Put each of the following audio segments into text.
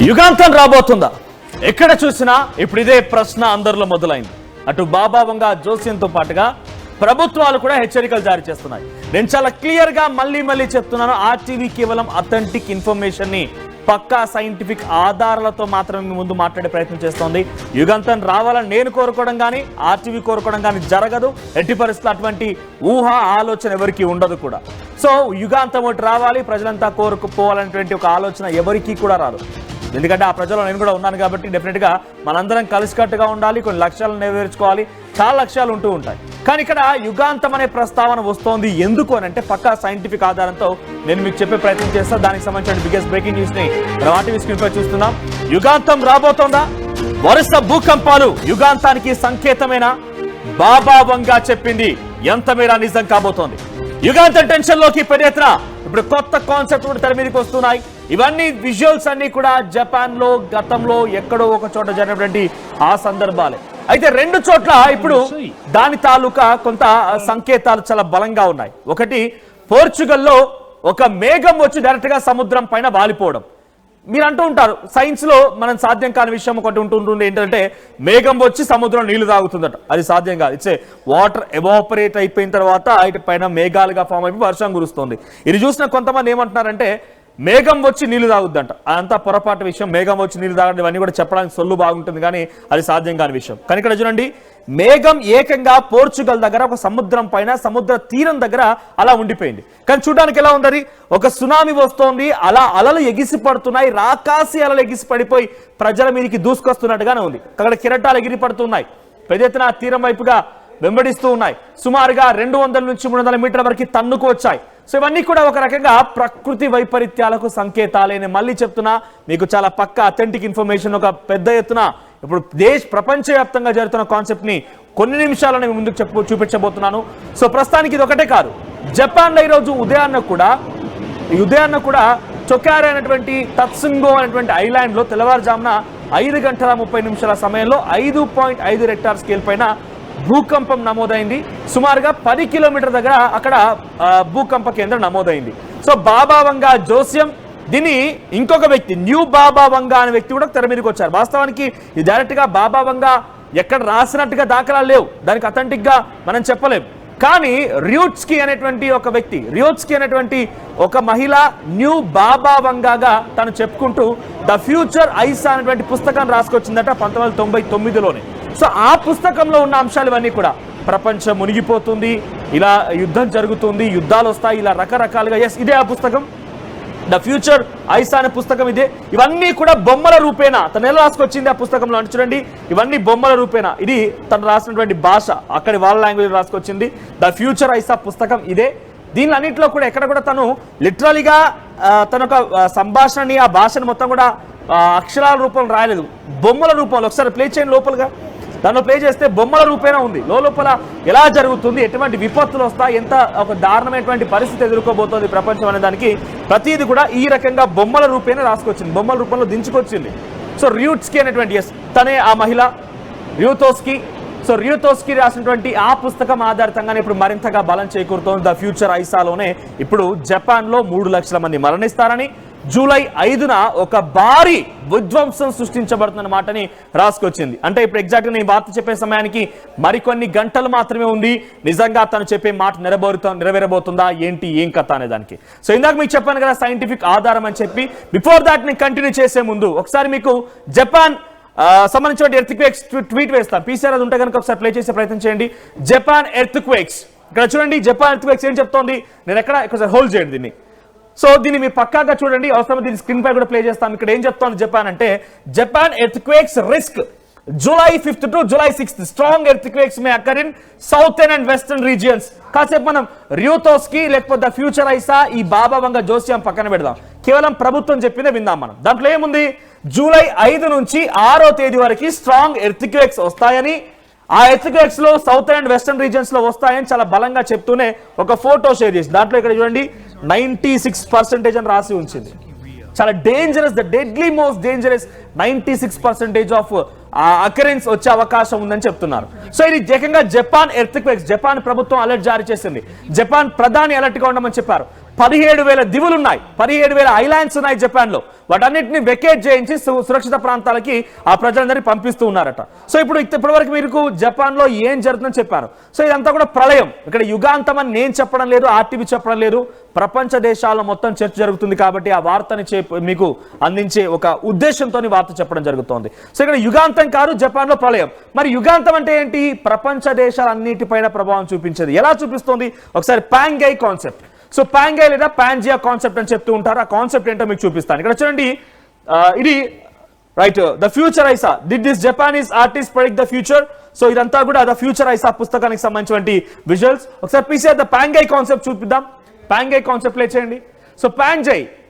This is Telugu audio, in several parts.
యుగాంతం రాబోతుందా? ఎక్కడ చూసినా ఇప్పుడు ఇదే ప్రశ్న అందరిలో మొదలైంది. అటు బాబా వంగ జోస్యంతో పాటుగా ప్రభుత్వాలు కూడా హెచ్చరికలు జారీ చేస్తున్నాయి. నేను చాలా క్లియర్ గా మళ్ళీ చెప్తున్నాను, ఆర్టీవీ కేవలం అథెంటిక్ ఇన్ఫర్మేషన్ ని పక్కా సైంటిఫిక్ ఆధారాలతో మాత్రమే మీ ముందు మాట్లాడే ప్రయత్నం చేస్తోంది. యుగాంతం రావాలని నేను కోరుకోవడం కానీ ఆర్టీవీ కోరుకోవడం కానీ జరగదు. ఎట్టి పరిస్థితులు అటువంటి ఊహ ఆలోచన ఎవరికి ఉండదు కూడా. సో యుగాంతం ఒకటి రావాలి, ప్రజలంతా కోరుకుపోవాలనేటువంటి ఒక ఆలోచన ఎవరికి కూడా రాదు. ఎందుకంటే ఆ ప్రజల్లో నేను కూడా ఉన్నాను కాబట్టి డెఫినెట్గా మనందరం కలిసికట్టుగా ఉండాలి, కొన్ని లక్ష్యాలను నెరవేర్చుకోవాలి, చాలా లక్ష్యాలు ఉంటూ ఉంటాయి. కానీ ఇక్కడ యుగాంతం అనే ప్రస్తావన వస్తోంది ఎందుకు అని అంటే పక్కా సైంటిఫిక్ ఆధారంతో నేను మీకు చెప్పే ప్రయత్నం చేస్తాను. దానికి సంబంధించిన బిగ్గెస్ట్ బ్రేకింగ్ న్యూస్ ని ఆర్టీవీ స్క్రీన్ పై చూస్తున్నాం. యుగాంతం రాబోతోందా? వరుస భూకంపాలు యుగాంతానికి సంకేతమైన బాబా వంగ చెప్పింది ఎంత మేర నిజం కాబోతోంది? యుగాంతం టెన్షన్ లోకి పెద్దెత్తున ఇప్పుడు కొత్త కాన్సెప్ట్ కూడా తెర మీదకి వస్తున్నాయి. ఇవన్నీ విజువల్స్ అన్ని కూడా జపాన్ లో గతంలో ఎక్కడో ఒక చోట జరిగినటువంటి ఆ సందర్భాలే. అయితే రెండు చోట్ల ఇప్పుడు దాని తాలూకా కొంత సంకేతాలు చాలా బలంగా ఉన్నాయి. ఒకటి, పోర్చుగల్లో ఒక మేఘం వచ్చి డైరెక్ట్ గా సముద్రం పైన వాలిపోవడం. మీరు అంటూ ఉంటారు సైన్స్ లో మనం సాధ్యం కాని విషయం ఒకటి ఉంటుంటుంది, ఏంటంటే మేఘం వచ్చి సముద్రం నీళ్లు తాగుతుందట. అది సాధ్యం కాదు. ఇట్స్ వాటర్ ఎవాపరేట్ అయిపోయిన తర్వాత ఇటు పైన మేఘాలుగా ఫామ్ అయిపోయి వర్షం కురుస్తుంది. ఇది చూసిన కొంతమంది ఏమంటున్నారంటే మేఘం వచ్చి నీళ్లు తాగుద్దంట. అదంతా పొరపాటు విషయం. మేఘం వచ్చి నీళ్లు తాగడం ఇవన్నీ కూడా చెప్పడానికి సొల్లు బాగుంటుంది, కానీ అది సాధ్యం కాని విషయం. కానీ ఇక్కడ చూడండి, మేఘం ఏకంగా పోర్చుగల్ దగ్గర ఒక సముద్రం పైన సముద్ర తీరం దగ్గర అలా ఉండిపోయింది. కానీ చూడడానికి ఎలా ఉందని, ఒక సునామీ వస్తోంది, అలా అలలు ఎగిసి పడుతున్నాయి, రాకాసి అలలు ఎగిసి పడిపోయి ప్రజల మీదకి దూసుకొస్తున్నట్టుగానే ఉంది. అక్కడ కిరటాలు ఎగిరి పడుతున్నాయి, పెద్ద ఎత్తున తీరం వైపుగా వెంబడిస్తూ ఉన్నాయి. సుమారుగా 200 నుంచి 300 మీటర్ల వరకు తన్నుకు వచ్చాయి. సో ఇవన్నీ కూడా ఒక రకంగా ప్రకృతి వైపరీత్యాలకు సంకేతాలే. నేను మళ్ళీ చెప్తున్నా, మీకు చాలా పక్కా అథెంటిక్ ఇన్ఫర్మేషన్ ఒక పెద్ద ఎత్తున ఇప్పుడు ప్రపంచవ్యాప్తంగా జరుగుతున్న కాన్సెప్ట్ ని కొన్ని నిమిషాలను ముందుకు చూపించబోతున్నాను. సో ప్రస్తుతానికి ఇది ఒకటే కాదు, జపాన్ లో ఈరోజు ఉదయాన్న కూడా చొకారే అనేటువంటి తత్సుంగో అనేటువంటి ఐలాండ్ లో తెల్లవారుజామున 5:30 సమయంలో 5.5 రెక్టార్ స్కేల్ పైన భూకంపం నమోదైంది. సుమారుగా 10 కిలోమీటర్ దగ్గర అక్కడ భూకంప కేంద్రం నమోదైంది. సో బాబా వంగ జోస్యం, దీన్ని ఇంకొక వ్యక్తి న్యూ బాబా వంగ అనే వ్యక్తి కూడా తెర మీదకి వచ్చారు. వాస్తవానికి ఇది డైరెక్ట్ గా బాబా వంగ ఎక్కడ రాసినట్టుగా దాఖలాలు లేవు, దానికి అథెంటిక్ గా మనం చెప్పలేము. కానీ ర్యూట్స్కి అనేటువంటి ఒక వ్యక్తి, ర్యూట్స్కి అనేటువంటి ఒక మహిళ న్యూ బాబా వంగగా తను చెప్పుకుంటూ ద ఫ్యూచర్ ఐసా అనేటువంటి పుస్తకాన్ని రాసుకొచ్చిందట 1999లోనే. సో ఆ పుస్తకంలో ఉన్న అంశాలు ఇవన్నీ కూడా ప్రపంచం మునిగిపోతుంది, ఇలా యుద్ధం జరుగుతుంది, యుద్ధాలు వస్తాయి, ఇలా రకరకాలుగా. ఎస్, ఇదే ఆ పుస్తకం, ద ఫ్యూచర్ ఐసా అనే పుస్తకం ఇదే. ఇవన్నీ కూడా బొమ్మల రూపేణ తను ఎలా రాసుకొచ్చింది ఆ పుస్తకంలో అంటే చూడండి, ఇవన్నీ బొమ్మల రూపేణ. ఇది తను రాసినటువంటి భాష, అక్కడి వాళ్ళ లాంగ్వేజ్ రాసుకొచ్చింది. ద ఫ్యూచర్ ఐసా పుస్తకం ఇదే. దీని అన్నింటిలో కూడా ఎక్కడ కూడా తను లిటరలీగా తన ఒక సంభాషణని, ఆ భాషను మొత్తం కూడా అక్షరాల రూపంలో రాయలేదు, బొమ్మల రూపంలో. ఒకసారి ప్లే చేయండి లోపలగా, దానిలో ప్లే చేస్తే బొమ్మల రూపేణ ఉంది. లోపల ఎలా జరుగుతుంది, ఎటువంటి విపత్తులు వస్తాయి, ఎంత ఒక దారుణమైనటువంటి పరిస్థితి ఎదుర్కోబోతోంది ప్రపంచం అనే దానికి ప్రతిదీ కూడా ఈ రకంగా బొమ్మల రూపేణ రాసుకొచ్చింది, బొమ్మల రూపంలో దించుకొచ్చింది. సో ర్యూట్స్కి అనేటువంటి, ఎస్ తనే ఆ మహిళ ర్యూతోస్కి. సో ర్యూతోస్కి రాసినటువంటి ఆ పుస్తకం ఆధారితంగానే ఇప్పుడు మరింతగా బలం చేకూరుతోంది. ద ఫ్యూచర్ ఐసాలోనే ఇప్పుడు జపాన్లో 3 లక్షల మంది మరణిస్తారని, జూలై 5న ఒక భారీ విధ్వంసం సృష్టించబడుతున్న మాటని రాసుకొచ్చింది. అంటే ఇప్పుడు ఎగ్జాక్ట్గా నేను వార్త చెప్పే సమయానికి మరికొన్ని గంటలు మాత్రమే ఉంది. నిజంగా తను చెప్పే మాట నెరవేరబోతుందా ఏంటి, ఏం కథ అనే దానికి. సో ఇందాక మీకు చెప్పాను కదా సైంటిఫిక్ ఆధారం అని చెప్పి. బిఫోర్ దాట్ నేను కంటిన్యూ చేసే ముందు ఒకసారి మీకు జపాన్ సంబంధించిన ఎర్త్క్వేక్స్ ట్వీట్ వేస్తాను. పీసీఆర్ అది ఉంటే కనుక ఒకసారి ప్లే చేసే ప్రయత్నం చేయండి. జపాన్ ఎర్త్క్వేక్స్, ఇక్కడ చూడండి జపాన్ ఎర్త్క్వేక్స్ ఏం చెప్తోంది. నేను ఒకసారి హోల్డ్ చేయండి దీన్ని. సో దీన్ని మీరు పక్కాగా చూడండి, అవసరం దీన్ని స్క్రీన్ పై కూడా ప్లే చేస్తాం. ఇక్కడ ఏం చెప్తోంది జపాన్ అంటే, Japan earthquakes risk July 5th to July 6th strong earthquakes may occur in southern and western regions. కాసేపు మనం ర్యూతోస్కి లేకపోతే ఫ్యూచర్ ఐసా ఈ బాబా వంగ జోస్యం పక్కన పెడదాం, కేవలం ప్రభుత్వం చెప్పిందే విందాం మనం. దాంట్లో ఏముంది, జూలై 5 నుంచి 6వ తేదీ వరకు స్ట్రాంగ్ ఎర్త్క్వేక్స్ వస్తాయని, ఆ ఎర్త్క్వేక్స్ లో సౌతర్న్ అండ్ వెస్టర్న్ రీజన్స్ లో వస్తాయని చాలా బలంగా చెప్తూనే ఒక ఫోటో షేర్ చేసి దాంట్లో ఇక్కడ చూడండి 96% అని రాసి ఉంచింది. చాలా dangerous, the deadly most dangerous 96% of occurrence వచ్చే అవకాశం ఉందని చెప్తున్నారు. సో ఇది ఏకంగా జపాన్ ఎర్త్క్వేక్స్, జపాన్ ప్రభుత్వం అలర్ట్ జారీ చేసింది. జపాన్ ప్రధాని అలర్ట్ గా ఉండమని చెప్పారు. 17,000 దివులు ఉన్నాయి, 17,000 ఐలాండ్స్ ఉన్నాయి జపాన్లో. వాటన్నిటిని వెకేట్ చేయించి సురక్షిత ప్రాంతాలకి ఆ ప్రజలందరినీ పంపిస్తూ ఉన్నారట. సో ఇప్పటివరకు మీకు జపాన్లో ఏం జరుగుతుందని చెప్పాను. సో ఇదంతా కూడా ప్రళయం. ఇక్కడ యుగాంతం అని నేను చెప్పడం లేదు, ఆర్టీవీ చెప్పడం లేదు, ప్రపంచ దేశాల్లో మొత్తం చర్చ జరుగుతుంది కాబట్టి ఆ వార్తని మీకు అందించే ఒక ఉద్దేశంతో వార్త చెప్పడం జరుగుతోంది. సో ఇక్కడ యుగాంతం కాదు, జపాన్లో ప్రళయం. మరి యుగాంతం అంటే ఏంటి? ప్రపంచ దేశాలన్నిటిపైన ప్రభావం చూపించేది. ఎలా చూపిస్తోంది? ఒకసారి పాంగై కాన్సెప్ట్. సో పాంగై లేదా పాంజియా కాన్సెప్ట్ అని చెప్తూ ఉంటారు. ఆ కాన్సెప్ట్ ఏంటో మీకు చూపిస్తాను. ఇక్కడ చూడండి, ఇది రైట్, ద ఫ్యూచర్ ఐసా. Did this Japanese artist predict the future? So ఇదంతా కూడా ద ఫ్యూచర్ ఐసా పుస్తకానికి సంబంధించినటువంటి విజువల్స్. ఒకసారి పీసీఆర్ ద పాంగై కాన్సెప్ట్ చూపిద్దాం. పాంగై కాన్సెప్ట్ ప్లే చేయండి. సో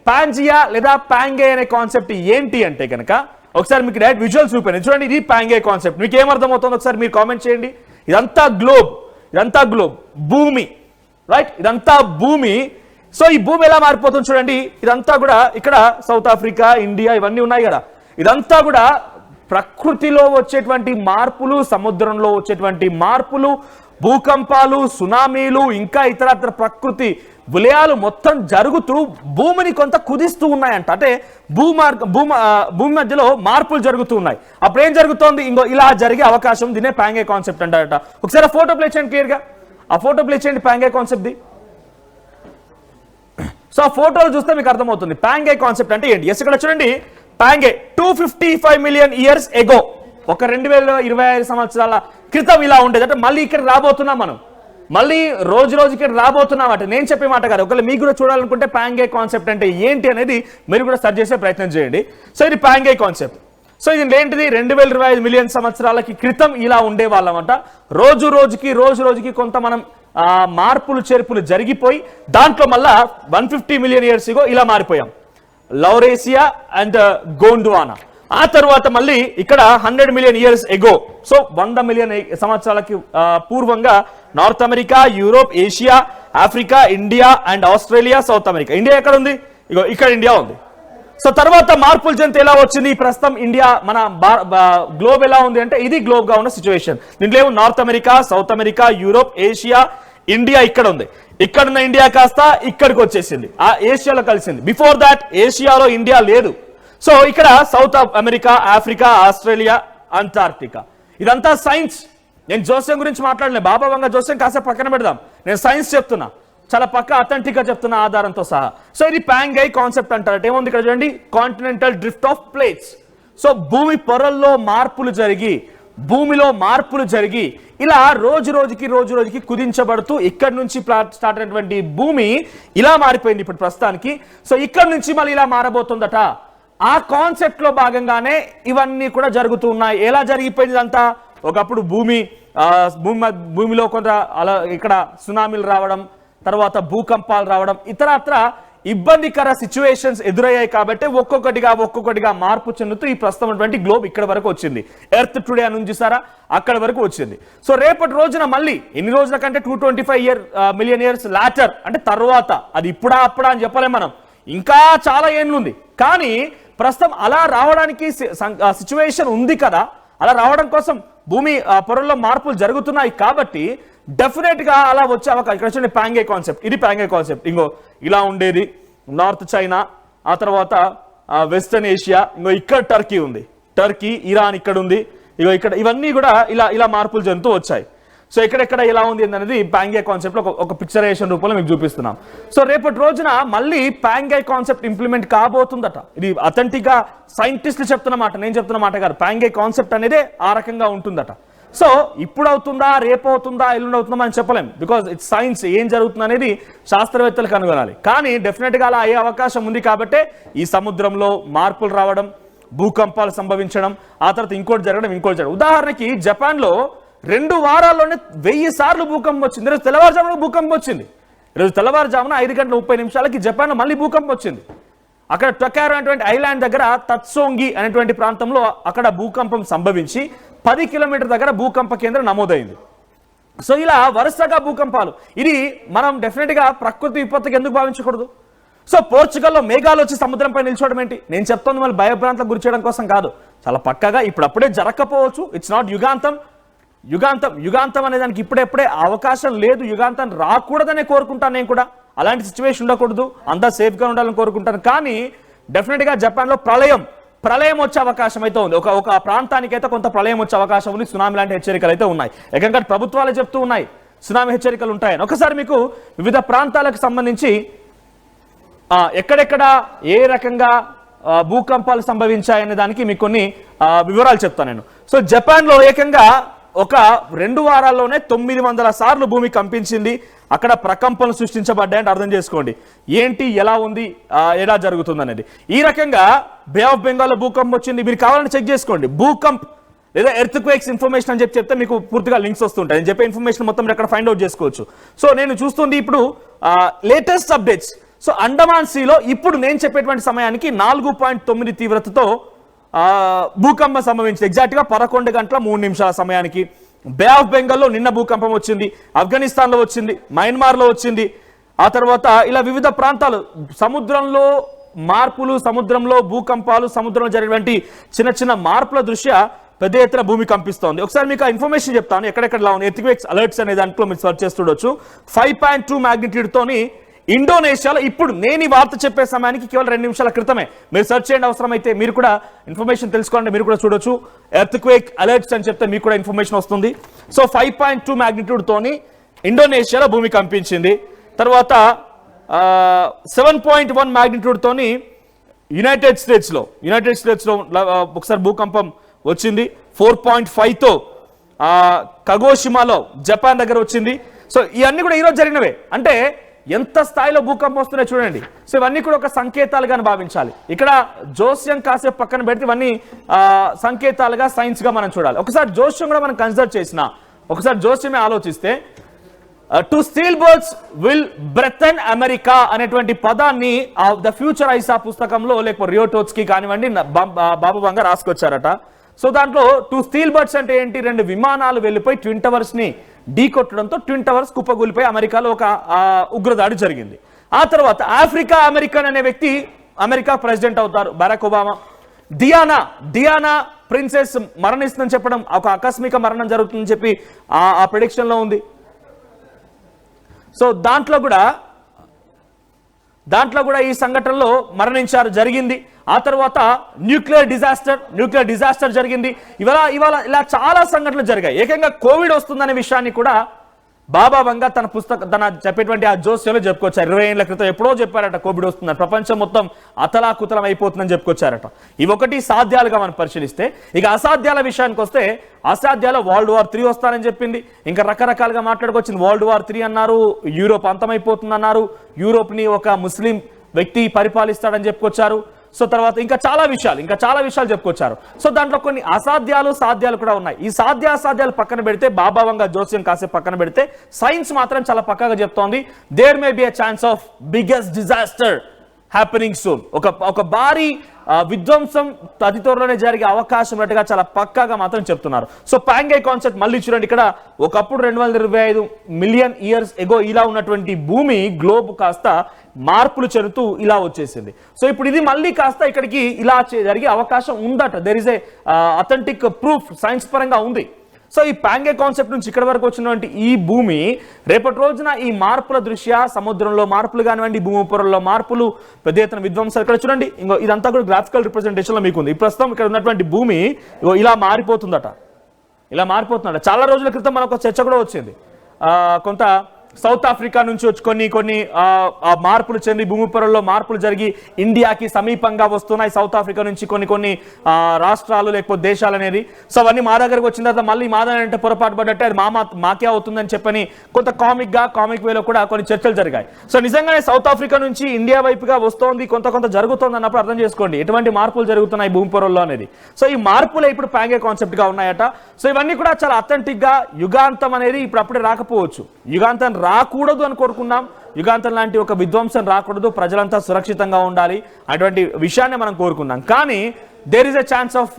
పాంజియా లేదా పాంగై అనే కాన్సెప్ట్ ఏంటి అంటే కనుక ఒకసారి మీకు డైరెక్ట్ విజువల్స్ చూపాను. చూడండి, ఇది పాంగై కాన్సెప్ట్. మీకు ఏమర్థమవుతుందో ఒకసారి మీరు కామెంట్ చేయండి. ఇదంతా గ్లోబ్, భూమి, రైట్? ఇదంతా భూమి. సో ఈ భూమి ఎలా మారిపోతుంది చూడండి. ఇదంతా కూడా ఇక్కడ సౌత్ ఆఫ్రికా, ఇండియా ఇవన్నీ ఉన్నాయి కదా. ఇదంతా కూడా ప్రకృతిలో వచ్చేటువంటి మార్పులు, సముద్రంలో వచ్చేటువంటి మార్పులు, భూకంపాలు, సునామీలు, ఇంకా ఇతరత్ర ప్రకృతి విలయాలు మొత్తం జరుగుతూ భూమిని కొంత కుదిస్తూ ఉన్నాయంట. అంటే భూమి మధ్యలో మార్పులు జరుగుతూ ఉన్నాయి. అప్పుడు ఏం జరుగుతోంది? ఇంకో ఇలా జరిగే అవకాశం, దీనే పాంగై కాన్సెప్ట్ అంటారట. ఒకసారి ఫోటో ప్లే చేయండి క్లియర్గా. ఆ ఫోటో ప్లే చేయండి పాంగై కాన్సెప్ట్ది. సో ఆ ఫోటోలు చూస్తే మీకు అర్థమవుతుంది పాంగై కాన్సెప్ట్ అంటే ఏంటి. ఎస్, ఇక్కడ చూడండి, పాంగై 255 మిలియన్ ఇయర్స్ ఎగో, ఒక 2025 సంవత్సరాల క్రితం ఇలా ఉండేది. అంటే మళ్ళీ ఇక్కడ రాబోతున్నాం మనం, మళ్ళీ రోజు ఇక్కడ రాబోతున్నాం. అంటే నేను చెప్పే మాట కాదు. ఒకవేళ మీకు కూడా చూడాలనుకుంటే పాంగై కాన్సెప్ట్ అంటే ఏంటి అనేది మీరు కూడా సెర్చ్ చేసే ప్రయత్నం చేయండి. సో ఇది పాంగై కాన్సెప్ట్. సో ఇది ఏంటిది? 2025 మిలియన్ సంవత్సరాలకి క్రితం ఇలా ఉండే వాళ్ళమంట. రోజు రోజుకి కొంత మనం మార్పులు చేర్పులు జరిగిపోయి దాంట్లో మళ్ళా 150 మిలియన్ ఇయర్స్ ఇలా మారిపోయాం. లౌరేసియా అండ్ గోండ్వానా. ఆ తర్వాత మళ్ళీ ఇక్కడ 100 million years ago, so 100 million సంవత్సరాలకి పూర్వంగా North America, Europe, Asia, Africa, India and Australia, South America. India ఎక్కడ ఉంది? ఇక్కడ ఇండియా ఉంది. సో తర్వాత మార్పులు చెందితే ఎలా వచ్చింది? ప్రస్తుతం ఇండియా మన గ్లోబ్ ఎలా ఉంది అంటే ఇది గ్లోబ్ గా ఉన్న సిచ్యువేషన్. దీంట్లో ఏమో north America, south America, Europe, Asia, India ఇక్కడ ఉంది. ఇక్కడున్న ఇండియా కాస్త ఇక్కడికి వచ్చేసింది, ఆ ఏషియాలో కలిసింది. బిఫోర్ దాట్ ఏషియాలో ఇండియా లేదు. సో ఇక్కడ south America, Africa, Australia, Antarctica. ఇదంతా సైన్స్. నేను జోస్యం గురించి మాట్లాడలేదు. బాబా వంగ జోస్యం కాసేపు పక్కన పెడదాం. నేను సైన్స్ చెప్తున్నా, చాలా పక్క అథెంటిక్ గా చెప్తున్న ఆధారంతో సహా. సో ఇది పాంగై కాన్సెప్ట్ అంటారు. ఏముంది ఇక్కడ చూడండి, continental drift of plates. So భూమి పొరల్లో భూమిలో మార్పులు జరిగి ఇలా రోజుకి కుదించబడుతూ ఇక్కడి నుంచి స్టార్ట్ అయినటువంటి భూమి ఇలా మారిపోయింది ఇప్పుడు ప్రస్తుతానికి. సో ఇక్కడ నుంచి మళ్ళీ ఇలా మారబోతుందట. ఆ కాన్సెప్ట్ లో భాగంగానే ఇవన్నీ కూడా జరుగుతూ ఉన్నాయి. ఎలా జరిగిపోయింది అంతా? ఒకప్పుడు భూమిలో కొంత అలా ఇక్కడ సునామీలు రావడం, తర్వాత భూకంపాలు రావడం, ఇతరత్ర ఇబ్బందికర సిచ్యువేషన్స్ ఎదురయ్యాయి. కాబట్టి ఒక్కొక్కటిగా మార్పు చెందుతూ ఈ ప్రస్తుతం గ్లోబ్ ఇక్కడ వరకు వచ్చింది. ఎర్త్ టుడే అని చూసారా, అక్కడ వరకు వచ్చింది. సో రేపటి రోజున మళ్ళీ ఎన్ని రోజుల కంటే 225 మిలియన్ ఇయర్స్ లాటర్ అంటే తర్వాత, అది అప్పుడా అని చెప్పలేం మనం, ఇంకా చాలా ఏళ్ళు ఉంది. కానీ ప్రస్తుతం అలా రావడానికి సిచ్యువేషన్ ఉంది కదా. అలా రావడం కోసం భూమి పొరల్లో మార్పులు జరుగుతున్నాయి కాబట్టి డెఫినెట్ గా అలా వచ్చే అవకాశం. ఇక్కడ చూడండి పాంగై కాన్సెప్ట్, ఇది పాంగై కాన్సెప్ట్. ఇంకో ఇలా ఉండేది నార్త్ చైనా, ఆ తర్వాత వెస్టర్న్ ఏషియా, ఇక్కడ టర్కీ ఉంది, టర్కీ, ఇరాన్ ఇక్కడ ఉంది. ఇక్కడ ఇవన్నీ కూడా ఇలా మార్పులు జరుగుతూ వచ్చాయి. సో ఎక్కడెక్కడ ఎలా ఉంది అనేది పాంగై కాన్సెప్ట్ లో ఒక పిక్చరైజేషన్ రూపంలో మీకు చూపిస్తున్నాం. సో రేపటి రోజున మళ్ళీ పాంగై కాన్సెప్ట్ ఇంప్లిమెంట్ కాబోతుందట. ఇది అథెంటిక్ గా సైంటిస్టులు చెప్తున్నమాట, నేను చెప్తున్నమాట కాదు. పాంగై కాన్సెప్ట్ అనేది ఆ రకంగా ఉంటుందట. సో ఇప్పుడు అవుతుందా, రేపు అవుతుందా, ఎల్లుండి అవుతుందా అని చెప్పలేం. Because it's science. ఏం జరుగుతుంది అనేది శాస్త్రవేత్తలు కనుగొనాలి. కానీ డెఫినెట్ గా అలా అయ్యే అవకాశం ఉంది కాబట్టి ఈ సముద్రంలో మార్పులు రావడం, భూకంపాలు సంభవించడం, ఆ తర్వాత ఇంకోటి జరగడం. ఉదాహరణకి జపాన్ లో 2 వారాల్లోనే 1000 సార్లు భూకంపం వచ్చింది. ఈరోజు తెల్లవారుజామున భూకంపం వచ్చింది. ఈరోజు తెల్లవారుజామున 5:30 జపాన్లో మళ్ళీ భూకంపం వచ్చింది. అక్కడ టొకారో అనేటువంటి ఐలాండ్ దగ్గర తత్సోంగి అనేటువంటి ప్రాంతంలో అక్కడ భూకంపం సంభవించి 10 కిలోమీటర్ దగ్గర భూకంప కేంద్రం నమోదైంది. సో ఇలా వరుసగా భూకంపాలు. ఇది మనం డెఫినెట్ గా ప్రకృతి విపత్తుకి ఎందుకు భావించకూడదు? సో పోర్చుగల్లో మేఘాలు వచ్చి సముద్రంపై నిల్చోవడం ఏంటి? నేను చెప్తాను మళ్ళీ భయభ్రాంతలకు గురి చేయడం కోసం కాదు. చాలా పక్కగా ఇప్పుడప్పుడే జరగకపోవచ్చు. ఇట్స్ నాట్ యుగాంతం అనే దానికి ఇప్పుడెప్పుడే అవకాశం లేదు. యుగాంతం రాకూడదనే కోరుకుంటాను నేను కూడా. అలాంటి సిచ్యువేషన్ ఉండకూడదు, అంతా సేఫ్గా ఉండాలని కోరుకుంటాను. కానీ డెఫినెట్గా జపాన్లో ప్రళయం వచ్చే అవకాశం అయితే ఉంది. ఒక ప్రాంతానికి అయితే కొంత ప్రళయం వచ్చే అవకాశం ఉంది. సునామీ లాంటి హెచ్చరికలు అయితే ఉన్నాయి. ఏకంగా ప్రభుత్వాలే చెప్తూ ఉన్నాయి సునామీ హెచ్చరికలు ఉంటాయని. ఒకసారి మీకు వివిధ ప్రాంతాలకు సంబంధించి ఎక్కడెక్కడ ఏ రకంగా భూకంపాలు సంభవించాయనే దానికి మీకు కొన్ని వివరాలు చెప్తాను నేను. సో జపాన్లో ఏకంగా ఒక 2 వారాల్లోనే 900 సార్లు భూమి కంపించింది. అక్కడ ప్రకంపనలు సృష్టించబడ్డాయంటే అర్థం చేసుకోండి ఏంటి, ఎలా ఉంది, ఎలా జరుగుతుంది అనేది. ఈ రకంగా బే ఆఫ్ బెంగాల్లో భూకంపం వచ్చింది. మీరు కావాలని చెక్ చేసుకోండి, భూకంప్ లేదా ఎర్త్ క్వేక్స్ ఇన్ఫర్మేషన్ అని చెప్తే మీకు పూర్తిగా లింక్స్ వస్తుంటాయి. నేను చెప్పే ఇన్ఫర్మేషన్ మొత్తం మీరు అక్కడ ఫైండ్ అవుట్ చేసుకోవచ్చు. సో నేను చూస్తుంది ఇప్పుడు లేటెస్ట్ అప్డేట్స్. సో అండమాన్ సీలో ఇప్పుడు నేను చెప్పేటువంటి సమయానికి 4.9 తీవ్రతతో భూకంపం సంభవించింది. ఎగ్జాక్ట్గా 11 గంటల 3 నిమిషాల సమయానికి. బే ఆఫ్ బెంగాల్లో నిన్న భూకంపం వచ్చింది, ఆఫ్ఘనిస్తాన్లో వచ్చింది, మయన్మార్లో వచ్చింది. ఆ తర్వాత ఇలా వివిధ ప్రాంతాలు, సముద్రంలో మార్పులు, సముద్రంలో భూకంపాలు, సముద్రంలో జరిగినటువంటి చిన్న చిన్న మార్పుల దృష్ట్యా పెద్ద ఎత్తున భూమి కంపిస్తోంది. ఒకసారి మీకు ఆ ఇన్ఫర్మేషన్ చెప్తాను ఎక్కడెక్కడ ఉంది. ఎర్త్క్వేక్స్ అలర్ట్స్ అనే దాంట్లో మీరు సర్చ్ చేసి చూడొచ్చు. 5.2 మ్యాగ్నిట్యూడ్ తోని ఇండోనేషియాలో ఇప్పుడు నేను ఈ వార్త చెప్పే సమయానికి కేవలం 2 నిమిషాల క్రితమే. మీరు సెర్చ్ చేయండి, అవసరమైతే మీరు కూడా ఇన్ఫర్మేషన్ తెలుసుకోండి, మీరు కూడా చూడొచ్చు. ఎర్త్క్వేక్ అలర్ట్స్ అని చెప్తే మీకు కూడా ఇన్ఫర్మేషన్ వస్తుంది. సో 5.2 మ్యాగ్నిట్యూడ్ తోని ఇండోనేషియాలో భూమి కంపించింది. తర్వాత 7.1 మ్యాగ్నిట్యూడ్ తోని యునైటెడ్ స్టేట్స్లో ఒకసారి భూకంపం వచ్చింది. 4.5తో కగోషిమాలో జపాన్ దగ్గర వచ్చింది. సో ఇవన్నీ కూడా ఈరోజు జరిగినవే. అంటే ఎంత స్థాయిలో భూకంపం వస్తున్నాయో చూడండి. సో ఇవన్నీ కూడా ఒక సంకేతాలుగా భావించాలి. ఇక్కడ జోస్యం కాసేపు పక్కన పెడితే ఇవన్నీ సంకేతాలుగా, సైన్స్గా మనం చూడాలి. ఒకసారి జోస్యం కూడా మనం కన్సిడర్ చేసిన, ఒకసారి జోస్యమే ఆలోచిస్తే two steel birds will threaten America అనేటువంటి పదాన్ని ద ఫ్యూచర్ ఐసా పుస్తకంలో లేకపోతే రియోటోట్స్కి కానివ్వండి బాబు వంగ రాసుకొచ్చారట. సో దాంట్లో 2 స్టీల్ బర్డ్స్ అంటే ఏంటి, 2 విమానాలు వెళ్ళిపోయి ట్విన్ టవర్స్ ని ఢీ కొట్టడంతో ట్విన్ టవర్స్ కుప్పగూలిపోయి అమెరికాలో ఒక ఉగ్రదాడి జరిగింది. ఆ తర్వాత ఆఫ్రికా అమెరికన్ అనే వ్యక్తి అమెరికా ప్రెసిడెంట్ అవుతారు, బరాక్ ఒబామా. డియానా ప్రిన్సెస్ మరణిస్తుందని చెప్పడం, ఒక ఆకస్మిక మరణం జరుగుతుందని చెప్పి ఆ ప్రెడిక్షన్ లో ఉంది. సో దాంట్లో కూడా ఈ సంఘటనలో మరణించారు, జరిగింది. ఆ తర్వాత న్యూక్లియర్ డిజాస్టర్ జరిగింది. ఇవాళ ఇలా చాలా సంఘటనలు జరిగాయి. ఏకంగా కోవిడ్ వస్తుందనే విషయాన్ని కూడా బాబా వంగ తన చెప్పేటువంటి ఆ జోస్యంలో చెప్పుకొచ్చారు. 20 ఏళ్ల క్రితం ఎప్పుడో చెప్పారట కోవిడ్ వస్తుందని, ప్రపంచం మొత్తం అతలాకుతలం అయిపోతుందని చెప్పుకొచ్చారట. ఇవొకటి సాధ్యాలుగా మనం పరిశీలిస్తే, ఇక అసాధ్యాల విషయానికి వస్తే అసాధ్యాల వరల్డ్ వార్ 3 వస్తానని చెప్పింది. ఇంకా రకరకాలుగా మాట్లాడుకొచ్చింది. వరల్డ్ వార్ 3 అన్నారు, యూరోప్ అంతమైపోతుంది అన్నారు, యూరోప్ని ఒక ముస్లిం వ్యక్తి పరిపాలిస్తాడని చెప్పుకొచ్చారు. సో తర్వాత ఇంకా చాలా విషయాలు చెప్పుకొచ్చారు. సో దాంట్లో కొన్ని అసాధ్యాలు, సాధ్యాలు కూడా ఉన్నాయి. ఈ సాధ్యాసాధ్యాలు పక్కన పెడితే, బాబా వంగ జోస్యం కాసేపు పక్కన పెడితే, సైన్స్ మాత్రం చాలా పక్కాగా చెప్తోంది there may be a chance of biggest disaster happening soon. ఒక భారీ విధ్వంసం అతి త్వరలోనే జరిగే అవకాశం ఉన్నట్టుగా చాలా పక్కాగా మాత్రం చెప్తున్నారు. సో పాంగే కాన్సెప్ట్ మళ్ళీ చూడండి. ఇక్కడ ఒకప్పుడు 225 మిలియన్ ఇయర్స్ ఎగో ఇలా ఉన్నటువంటి భూమి గ్లోబ్ కాస్త మార్పులు చెందుతూ ఇలా వచ్చేసింది. సో ఇప్పుడు ఇది మళ్ళీ కాస్త ఇక్కడికి ఇలా జరిగే అవకాశం ఉందట. There is a authentic proof, science పరంగా ఉంది. సో ఈ పాంగే కాన్సెప్ట్ నుంచి ఇక్కడ వరకు వచ్చినటువంటి ఈ భూమి రేపటి రోజున ఈ మార్పుల దృష్ట్యా, సముద్రంలో మార్పులు కానివ్వండి, భూమి పొరల్లో మార్పులు, పెద్ద ఎత్తున విధ్వంసాలు. ఇక్కడ చూడండి, ఇంకో ఇదంతా కూడా గ్రాఫికల్ రిప్రజెంటేషన్లో మీకు ఉంది. ప్రస్తుతం ఇక్కడ ఉన్నటువంటి భూమి ఇలా మారిపోతుందట. చాలా రోజుల క్రితం మనకు చర్చ కూడా వచ్చింది. కొంత సౌత్ ఆఫ్రికా నుంచి వచ్చి కొన్ని మార్పులు చెంది, భూమి పొరల్లో మార్పులు జరిగి ఇండియాకి సమీపంగా వస్తున్నాయి. సౌత్ ఆఫ్రికా నుంచి కొన్ని రాష్ట్రాలు లేకపోతే దేశాలు అనేది. సో అవన్నీ మా దగ్గరకు వచ్చిన తర్వాత మళ్ళీ మాదంటే పొరపాటు పడ్డట్టే అది మాకే అవుతుందని చెప్పని కొంత కామిక్ వేలో కూడా కొన్ని చర్చలు జరిగాయి. సో నిజంగానే సౌత్ ఆఫ్రికా నుంచి ఇండియా వైపుగా వస్తోంది, కొంత జరుగుతోంది అన్నప్పుడు అర్థం చేసుకోండి ఎటువంటి మార్పులు జరుగుతున్నాయి భూమి పొరల్లో అనేది. సో ఈ మార్పులే ఇప్పుడు పాంగే కాన్సెప్ట్ గా ఉన్నాయట. సో ఇవన్నీ కూడా చాలా అథెంటిక్ గా, యుగాంతం అనేది ఇప్పుడు అప్పుడే రాకపోవచ్చు, యుగాంతం రాకూడదు అని కోరుకున్నాం. యుగాంతం లాంటి ఒక విధ్వంసం రాకూడదు, ప్రజలంతా సురక్షితంగా ఉండాలి అటువంటి విషయాన్ని మనం కోరుకున్నాం. కానీ there is a chance of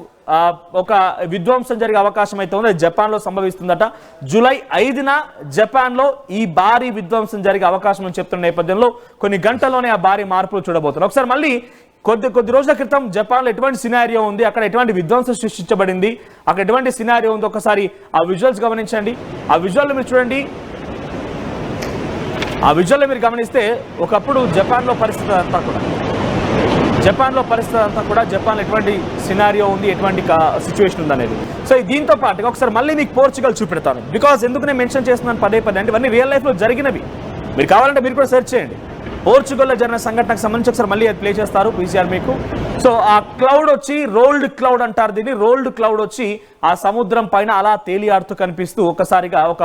ఒక విధ్వంసం జరిగే అవకాశం అయితే ఉంది. జపాన్లో సంభవిస్తుందట. జూలై 5న జపాన్లో ఈ భారీ విధ్వంసం జరిగే అవకాశం అని చెప్తున్న నేపథ్యంలో కొన్ని గంటల్లోనే ఆ భారీ మార్పులు చూడబోతున్నాం. ఒకసారి మళ్ళీ కొద్ది రోజుల క్రితం జపాన్లో ఎటువంటి సినారియో ఉంది, అక్కడ ఎటువంటి విధ్వంసం సృష్టించబడింది, అక్కడ ఎటువంటి సినారియో ఉంది, ఒకసారి ఆ విజువల్స్ గమనించండి. ఆ విజువల్ మీరు చూడండి. ఆ విజువల్లో మీరు గమనిస్తే ఒకప్పుడు జపాన్లో పరిస్థితి అంతా కూడా జపాన్ ఎటువంటి సినారియో ఉంది, ఎటువంటి సిచ్యువేషన్ ఉంది అనేది. సో దీంతో పాటుగా ఒకసారి మళ్ళీ మీకు పోర్చుగల్ చూపెడతాను. బికాజ్ ఎందుకు నేను మెన్షన్ చేస్తున్నాను పదే అంటే ఇవన్నీ రియల్ లైఫ్లో జరిగినవి. మీరు కావాలంటే మీరు కూడా సెర్చ్ చేయండి. పోర్చుగల్లో జరిగిన సంఘటనకు సంబంధించి ఒకసారి మళ్ళీ అది ప్లే చేస్తారు పీసీఆర్ మీకు. సో ఆ క్లౌడ్ వచ్చి రోల్డ్ క్లౌడ్ అంటారు దీన్ని. రోల్డ్ క్లౌడ్ వచ్చి ఆ సముద్రం పైన అలా తేలియాడుతూ కనిపిస్తూ ఒకసారిగా ఒక